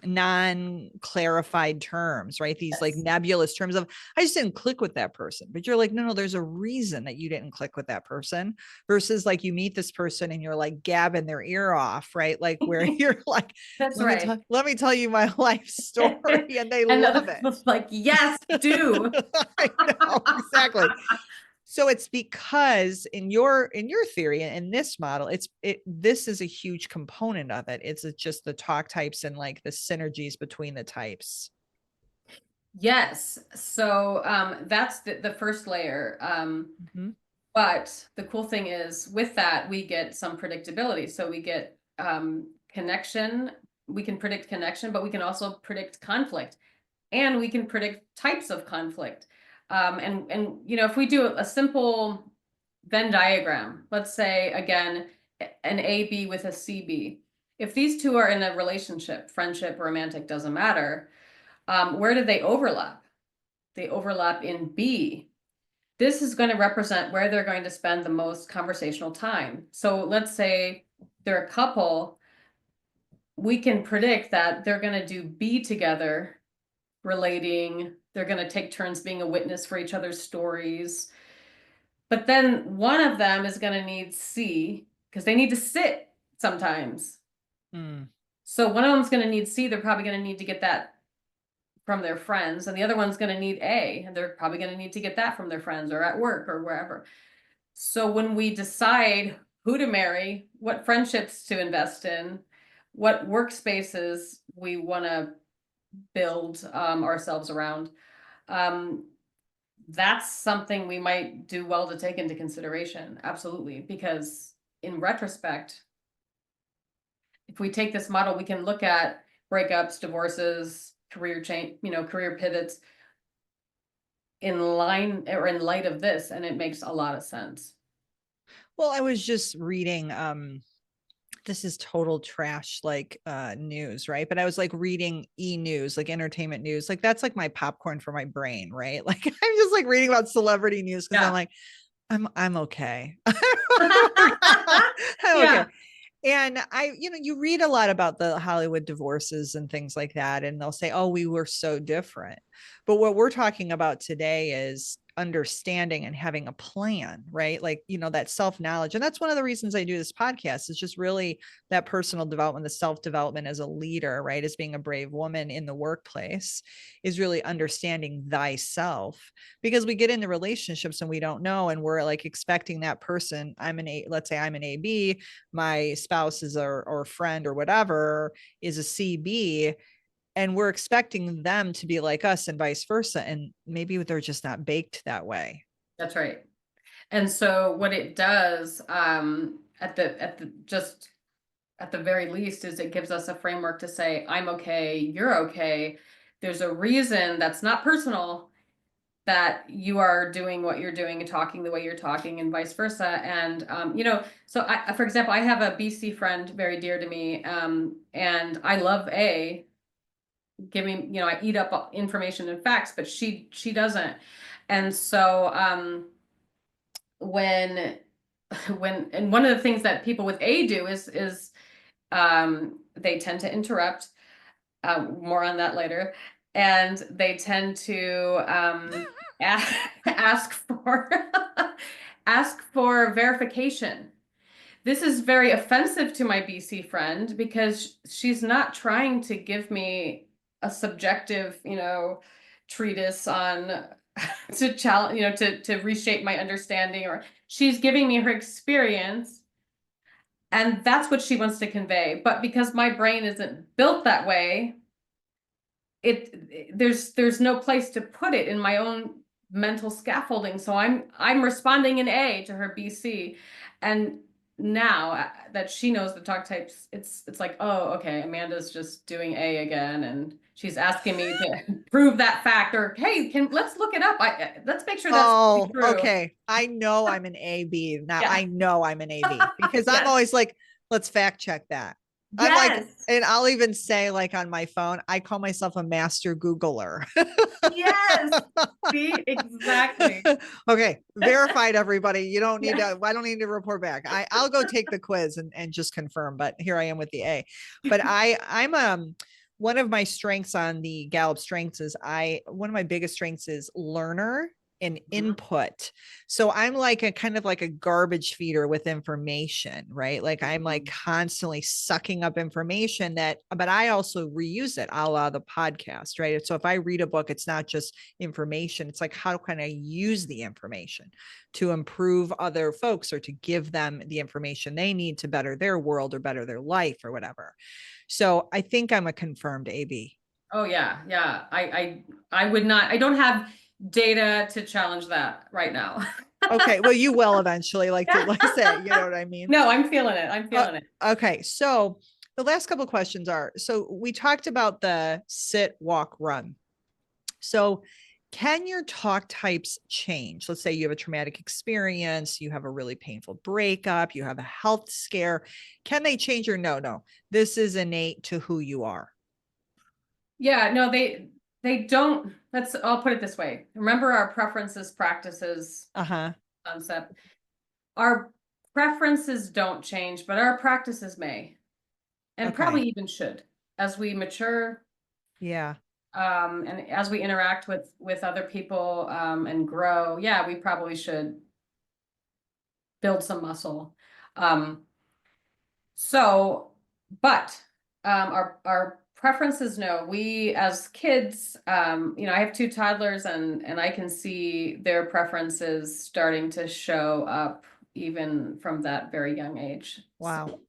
Speaker 1: non-clarified terms, right? These like
Speaker 2: Yes.
Speaker 1: nebulous terms of I just didn't click with that person. But you're like, no, there's a reason that you didn't click with that person versus like you meet this person and you're like gabbing their ear off, right? Like where you're like,
Speaker 2: That's right.
Speaker 1: let me tell you my life story and they
Speaker 2: And the other
Speaker 1: love it.
Speaker 2: people's like, yes, do.
Speaker 1: I know exactly. So it's because in your theory in this model, this is a huge component of it. It's just the talk types and like the synergies between the types.
Speaker 2: Yes. So that's the first layer.
Speaker 1: Mm-hmm.
Speaker 2: But the cool thing is with that, we get some predictability. So we get connection. We can predict connection, but we can also predict conflict, and we can predict types of conflict. And if we do a simple Venn diagram, let's say again, an AB with a CB. If these two are in a relationship, friendship, romantic, doesn't matter, where do they overlap? They overlap in B. This is going to represent where they're going to spend the most conversational time. So let's say they're a couple, we can predict that they're going to do B together, relating, they're going to take turns being a witness for each other's stories. But then one of them is going to need C because they need to sit sometimes.
Speaker 1: Mm.
Speaker 2: So one of them's going to need C. They're probably going to need to get that from their friends. And the other one's going to need A. And they're probably going to need to get that from their friends or at work or wherever. So when we decide who to marry, what friendships to invest in, what workspaces we want to build ourselves around, um, that's something we might do well to take into consideration. Absolutely. Because in retrospect, if we take this model, we can look at breakups, divorces, career change, career pivots in line or in light of this, and it makes a lot of sense.
Speaker 1: Well, I was just reading this is total trash like news, right? But I was like reading news, like entertainment news. Like that's like my popcorn for my brain, right? Like I'm just like reading about celebrity news because I'm
Speaker 2: Yeah.
Speaker 1: like, I'm okay. I'm okay.
Speaker 2: Yeah.
Speaker 1: And you read a lot about the Hollywood divorces and things like that, and they'll say, oh, we were so different. But what we're talking about today is understanding and having a plan, right? Like, that self knowledge. And that's one of the reasons I do this podcast is just really that personal development, the self development as a leader, right? As being a brave woman in the workplace is really understanding thyself because we get into relationships and we don't know. And we're like expecting that person. Let's say I'm an AB, my spouse is or friend or whatever is a CB, and we're expecting them to be like us and vice versa, and maybe they're just not baked that way.
Speaker 2: That's right. And so what it does at the very least is it gives us a framework to say, I'm okay, you're okay. There's a reason that's not personal that you are doing what you're doing and talking the way you're talking and vice versa. And so for example, I have a BC friend very dear to me, and I love A, giving, I eat up information and facts, but she doesn't. And so when and one of the things that people with A do is they tend to interrupt. More on that later. And they tend to ask for ask for verification. This is very offensive to my BC friend because she's not trying to give me a subjective, treatise on to challenge, to reshape my understanding, or she's giving me her experience, and that's what she wants to convey. But because my brain isn't built that way, there's no place to put it in my own mental scaffolding. So I'm responding in A to her BC. And now that she knows the talk types, it's like, oh, okay, Amanda's just doing A again, and she's asking me to prove that fact, or hey, let's look it up. Let's make sure that's
Speaker 1: Oh,
Speaker 2: true.
Speaker 1: okay. I know I'm an AB. Now
Speaker 2: Yeah.
Speaker 1: I know I'm an AB because I'm
Speaker 2: Yes.
Speaker 1: always like, let's fact check that. I'm like,
Speaker 2: Yes.
Speaker 1: and I'll even say, like, on my phone, I call myself a master Googler.
Speaker 2: Yes. See, exactly.
Speaker 1: Okay, verified, everybody. You don't need
Speaker 2: Yeah.
Speaker 1: to, I don't need to report back. I'll go take the quiz and just confirm, but here I am with the A. But I'm one of my strengths on the Gallup strengths is one of my biggest strengths is learner and input. So I'm like a kind of like a garbage feeder with information, right? Like I'm like constantly sucking up information but I also reuse it a la the podcast, right? So if I read a book, it's not just information. It's like, how can I use the information to improve other folks or to give them the information they need to better their world or better their life or whatever. So I think I'm a confirmed AB.
Speaker 2: Oh yeah, yeah. I would not. I don't have data to challenge that right now.
Speaker 1: Okay, well, you will eventually, like
Speaker 2: Yeah.
Speaker 1: I say, you know what I mean?
Speaker 2: No, I'm feeling it. I'm
Speaker 1: Uh,
Speaker 2: feeling it.
Speaker 1: okay, so the last couple of questions are, so we talked about the sit, walk, run. So can your talk types change? Let's say you have a traumatic experience, you have a really painful breakup, you have a health scare. Can they change, or no, this is innate to who you are?
Speaker 2: Yeah, no, they don't. I'll put it this way. Remember our preferences, practices
Speaker 1: Uh-huh.
Speaker 2: concept. Our preferences don't change, but our practices may, and
Speaker 1: Okay.
Speaker 2: probably even should, as we mature,
Speaker 1: Yeah.
Speaker 2: and as we interact with other people, and grow. Yeah, we probably should build some muscle. Um, So, but our preferences, no. We as kids, I have two toddlers, and I can see their preferences starting to show up even from that very young age. So
Speaker 1: Wow.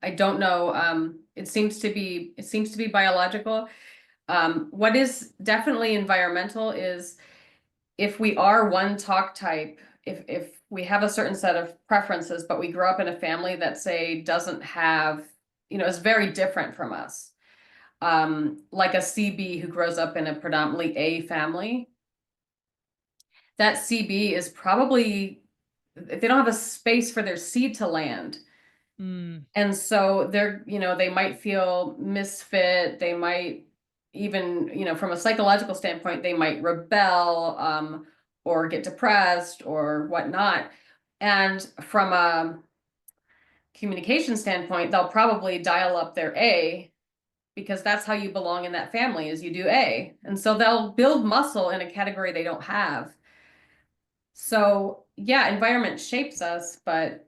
Speaker 2: I don't know. It seems to be biological. What is definitely environmental is if we are one talk type, if we have a certain set of preferences, but we grow up in a family that say doesn't have, is very different from us. Like a CB who grows up in a predominantly A family, that CB is probably, they don't have a space for their seed to land.
Speaker 1: Mm,
Speaker 2: And so they might feel misfit. They might even, from a psychological standpoint, they might rebel, or get depressed or whatnot. And from a communication standpoint, they'll probably dial up their A because that's how you belong in that family is you do A. And so they'll build muscle in a category they don't have. So yeah, environment shapes us, but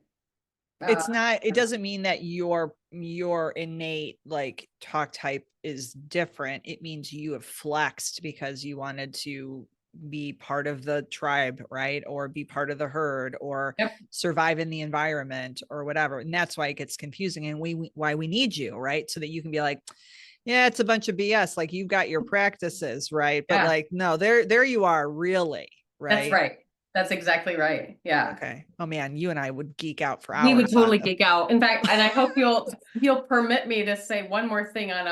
Speaker 2: uh,
Speaker 1: it's not, it doesn't mean that your innate like talk type is different. It means you have flexed because you wanted to be part of the tribe, right? Or be part of the herd, or
Speaker 2: yep,
Speaker 1: survive in the environment or whatever. And that's why it gets confusing, and why we need you, right? So that you can be like, yeah, it's a bunch of BS. Like, you've got your practices, right? But
Speaker 2: yeah.
Speaker 1: like, no, there you are, really,
Speaker 2: That's
Speaker 1: right?
Speaker 2: right. That's exactly right. Yeah.
Speaker 1: Okay. Oh man, you and I would geek out for
Speaker 2: We would
Speaker 1: hours on
Speaker 2: totally
Speaker 1: this.
Speaker 2: geek out. In fact, and I hope you'll permit me to say one more thing on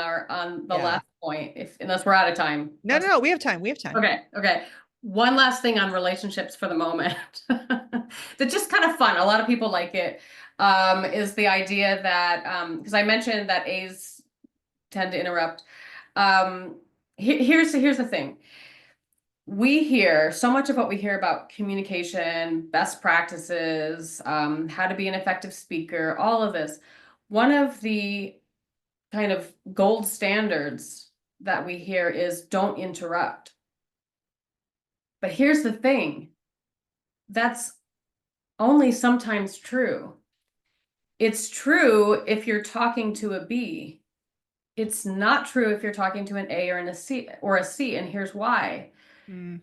Speaker 2: the
Speaker 1: Yeah.
Speaker 2: last point, if unless we're out of time.
Speaker 1: No, no, no. We have time. We have time.
Speaker 2: Okay, okay. One last thing on relationships for the moment. That's just kind of fun. A lot of people like it. Is the idea that because I mentioned that A's tend to interrupt. Um, here's the thing. we hear so much of what we hear about communication, best practices, how to be an effective speaker, all of this. One of the kind of gold standards that we hear is don't interrupt. But here's the thing, that's only sometimes true. It's true if you're talking to a B. It's not true if you're talking to an A or a C, and here's why.
Speaker 1: Mm,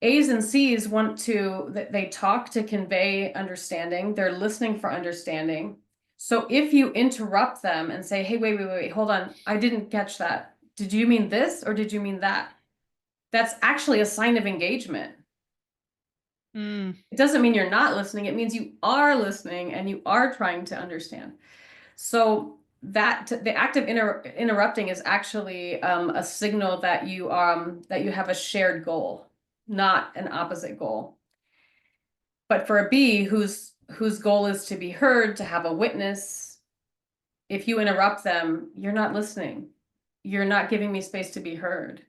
Speaker 2: A's and C's want to, they talk to convey understanding. They're listening for understanding. So if you interrupt them and say, hey, wait, hold on, I didn't catch that. Did you mean this or did you mean that? That's actually a sign of engagement.
Speaker 1: mm,
Speaker 2: It doesn't mean you're not listening. It means you are listening and you are trying to understand. So that the act of interrupting is actually a signal that you have a shared goal, not an opposite goal. But for a B whose goal is to be heard, to have a witness, if you interrupt them, you're not listening. You're not giving me space to be heard.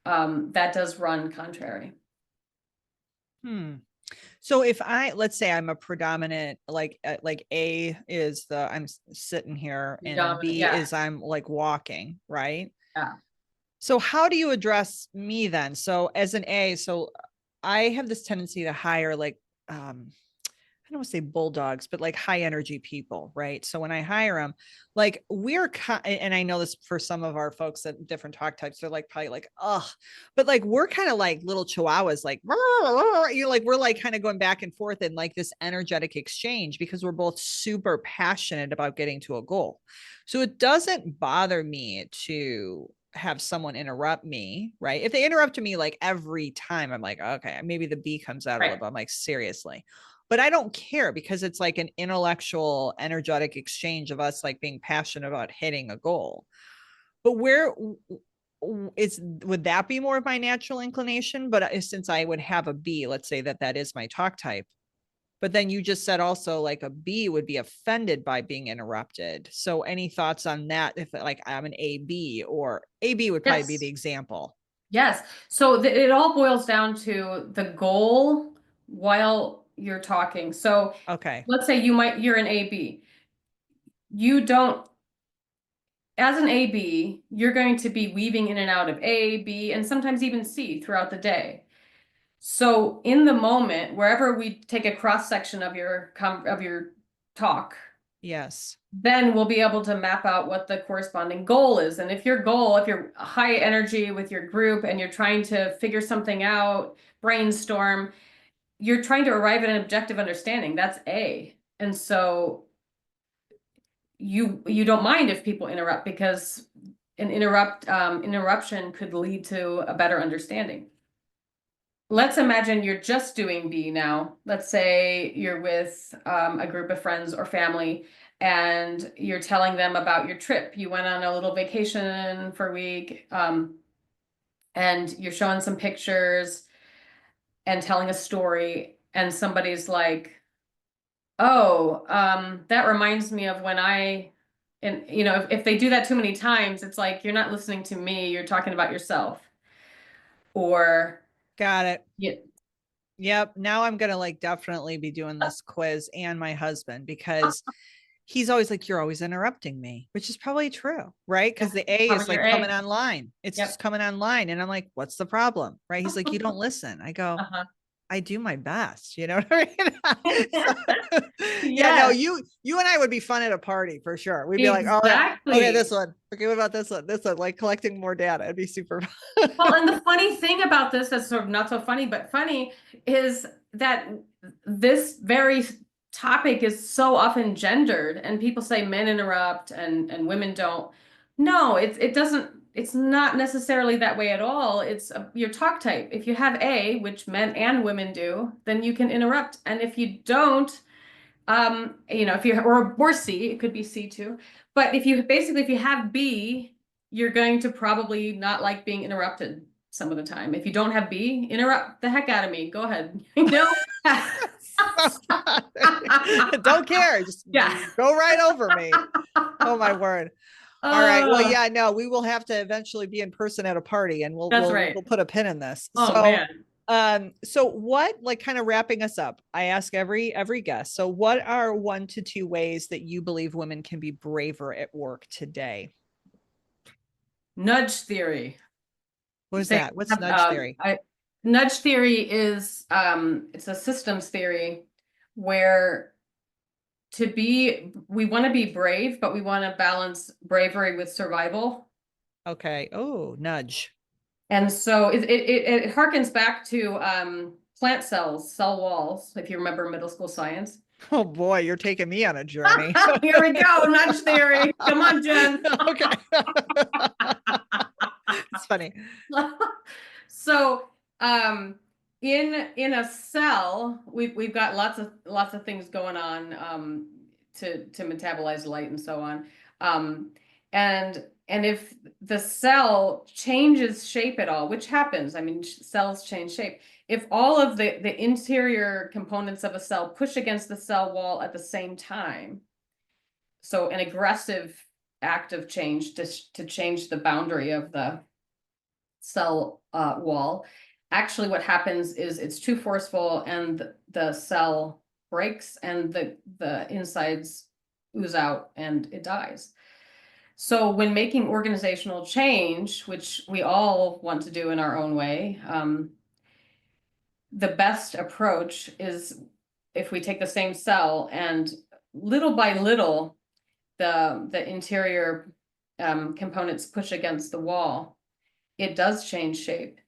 Speaker 2: That does run contrary.
Speaker 1: hmm. So if let's say I'm a predominant, like A is I'm sitting here, and then
Speaker 2: Dominant,
Speaker 1: B
Speaker 2: yeah,
Speaker 1: is I'm like walking, right?
Speaker 2: yeah.
Speaker 1: So how do you address me then? So as an A, so I have this tendency to hire like, I don't want to say bulldogs, but like high energy people, right? So when I hire them, like and I know this for some of our folks that different talk types, they're like probably like, oh, but like we're kind of like little chihuahuas, like you like we're like kind of going back and forth in like this energetic exchange because we're both super passionate about getting to a goal. So it doesn't bother me to have someone interrupt me, right? If they interrupt me like every time, I'm like, okay, maybe the B comes out a little
Speaker 2: Right.
Speaker 1: bit. I'm like, seriously. But I don't care because it's like an intellectual, energetic exchange of us like being passionate about hitting a goal. But where it's would that be more of my natural inclination? But since I would have a B, let's say that is my talk type. But then you just said also like a B would be offended by being interrupted. So any thoughts on that? If like I'm an AB, or AB would probably be the
Speaker 2: Yes.
Speaker 1: example.
Speaker 2: Yes. So it all boils down to the goal while you're talking. So
Speaker 1: Okay.
Speaker 2: let's say you're an AB. You don't, as an AB, you're going to be weaving in and out of A, B, and sometimes even C throughout the day. So in the moment, wherever we take a cross section of your talk,
Speaker 1: Yes.
Speaker 2: then we'll be able to map out what the corresponding goal is. And if you're high energy with your group and you're trying to figure something out, brainstorm, you're trying to arrive at an objective understanding. That's A. And so you don't mind if people interrupt because an interruption could lead to a better understanding. Let's imagine you're just doing B now. Let's say you're with a group of friends or family and you're telling them about your trip. You went on a little vacation for a week, and you're showing some pictures and telling a story, and somebody's like, oh, that reminds me of when and if they do that too many times, it's like, you're not listening to me, you're talking about yourself. Or,
Speaker 1: Got it.
Speaker 2: yeah,
Speaker 1: Yep. Now I'm going to like definitely be doing this quiz and my husband because he's always like, you're always interrupting me, which is probably true, right?
Speaker 2: yeah,
Speaker 1: Because the A is
Speaker 2: probably your
Speaker 1: like coming
Speaker 2: A.
Speaker 1: online. It's just
Speaker 2: Yep.
Speaker 1: coming online. And I'm like, what's the problem? Right. He's like, you don't listen. I go,
Speaker 2: Uh-huh.
Speaker 1: I do my best. You know what I mean? So, yeah, no,
Speaker 2: Yes,
Speaker 1: you and I would be fun at a party for sure. We'd be like, all right, okay, this
Speaker 2: exactly.
Speaker 1: one. Okay, what about this one? This one, like collecting more data. It'd be super fun.
Speaker 2: Well, and the funny thing about this that's sort of not so funny, but funny, is that this very topic is so often gendered, and people say men interrupt and women don't. No, it doesn't. It's not necessarily that way at all. It's your talk type. If you have A, which men and women do, then you can interrupt, and if you don't, if you or C, it could be C too. But if you have B, you're going to probably not like being interrupted some of the time. If you don't have B, interrupt the heck out of me. Go ahead.
Speaker 1: Don't care. Just
Speaker 2: Yeah.
Speaker 1: go right over me. Oh my word. All right. Well,
Speaker 2: Oh,
Speaker 1: yeah, no, we will have to eventually be in person at a party and we'll
Speaker 2: that's
Speaker 1: we'll
Speaker 2: right.
Speaker 1: we'll put a pin in this.
Speaker 2: Oh man.
Speaker 1: So what, like, kind of wrapping us up, I ask every guest. So what are 1 to 2 ways that you believe women can be braver at work today?
Speaker 2: Nudge theory.
Speaker 1: What is
Speaker 2: They
Speaker 1: that? What's
Speaker 2: have,
Speaker 1: nudge theory?
Speaker 2: nudge theory is it's a systems theory where we want to be brave, but we want to balance bravery with survival.
Speaker 1: Okay. Oh, nudge.
Speaker 2: And so it harkens back to plant cells, cell walls, if you remember middle school science.
Speaker 1: Oh boy, you're taking me on a journey.
Speaker 2: Here we go, nudge theory. Come on, Jen.
Speaker 1: Okay. It's funny.
Speaker 2: So, in a cell, we've got lots of things going on to metabolize light and so on. And if the cell changes shape at all, which happens, I mean, cells change shape. If all of the interior components of a cell push against the cell wall at the same time, so an aggressive act of change to change the boundary of the cell wall, actually what happens is it's too forceful and the cell breaks and the insides ooze out and it dies. So when making organizational change, which we all want to do in our own way, the best approach is if we take the same cell and little by little the interior components push against the wall, it does change shape,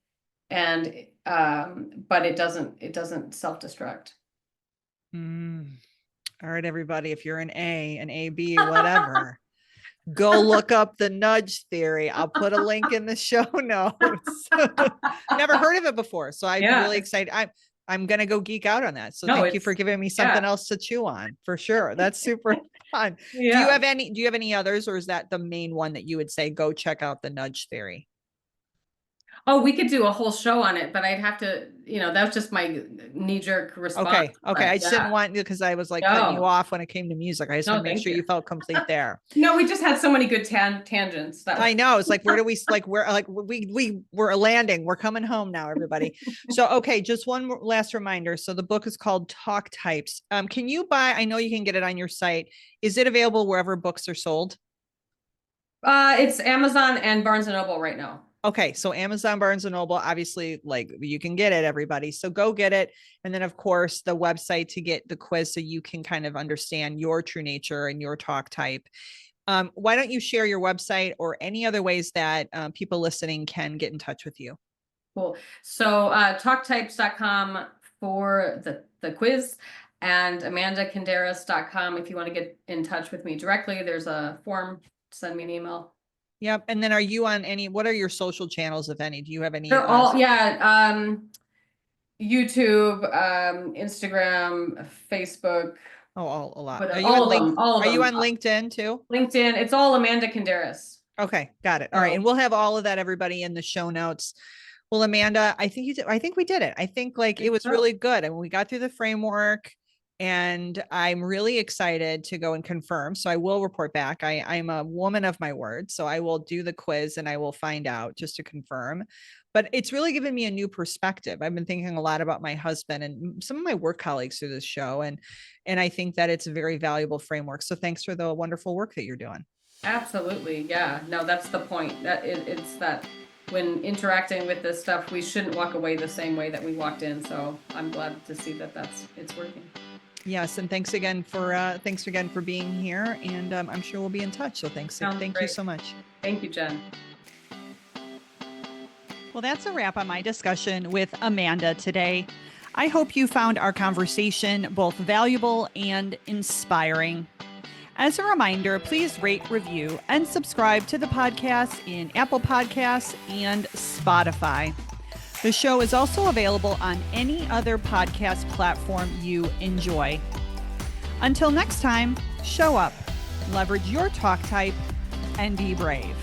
Speaker 2: and but it doesn't self-destruct.
Speaker 1: All right, everybody, if you're an AB, whatever, go look up the nudge theory. I'll put a link in the show notes. Never heard of it before, so I'm really excited. I'm gonna go geek out on that. So thank you for giving me something else to chew on, for sure. That's super fun. Do you have any others, or is that the main one that you would say go check out the nudge theory?
Speaker 2: Oh, we could do a whole show on it, but I'd have to, that's just my knee-jerk response.
Speaker 1: Okay. I just didn't want, because I was like cutting you off when it came to music. I just want to make sure you felt complete there.
Speaker 2: No, we just had so many good tangents.
Speaker 1: I know. It's like, where do we, we're landing. We're coming home now, everybody. So, okay, just one last reminder. So the book is called Talk Types. Can you I know you can get it on your site. Is it available wherever books are sold?
Speaker 2: It's Amazon and Barnes and Noble right now.
Speaker 1: Okay, so Amazon, Barnes and Noble, obviously, like, you can get it, everybody. So go get it. And then, of course, the website to get the quiz so you can kind of understand your true nature and your talk type. Why don't you share your website or any other ways that people listening can get in touch with you?
Speaker 2: Cool. So talktypes.com for the quiz, and amandakenderes.com if you want to get in touch with me directly. There's a form. Send me an email.
Speaker 1: Yep. And then are you on what are your social channels, if any? Do you have any?
Speaker 2: They're all, YouTube, Instagram, Facebook.
Speaker 1: Oh, a lot.
Speaker 2: Are you on
Speaker 1: LinkedIn too?
Speaker 2: LinkedIn. It's all Amanda Kenderes.
Speaker 1: Okay. Got it. All right. And we'll have all of that, everybody, in the show notes. Well, Amanda, I think we did it. I think it was really good. And we got through the framework, and I'm really excited to go and confirm. So I will report back. I'm a woman of my word. So I will do the quiz and I will find out just to confirm. But it's really given me a new perspective. I've been thinking a lot about my husband and some of my work colleagues through this show. And I think that it's a very valuable framework. So thanks for the wonderful work that you're doing. Absolutely. Yeah, no, that's the point. That it's that when interacting with this stuff, we shouldn't walk away the same way that we walked in. So I'm glad to see that it's working. Yes, and thanks again for being here, and I'm sure we'll be in touch. So thank you so much. Thank you, Jen. Well, that's a wrap on my discussion with Amanda today. I hope you found our conversation both valuable and inspiring. As a reminder, please rate, review, and subscribe to the podcast in Apple Podcasts and Spotify. The show is also available on any other podcast platform you enjoy. Until next time, show up, leverage your talk type, and be brave.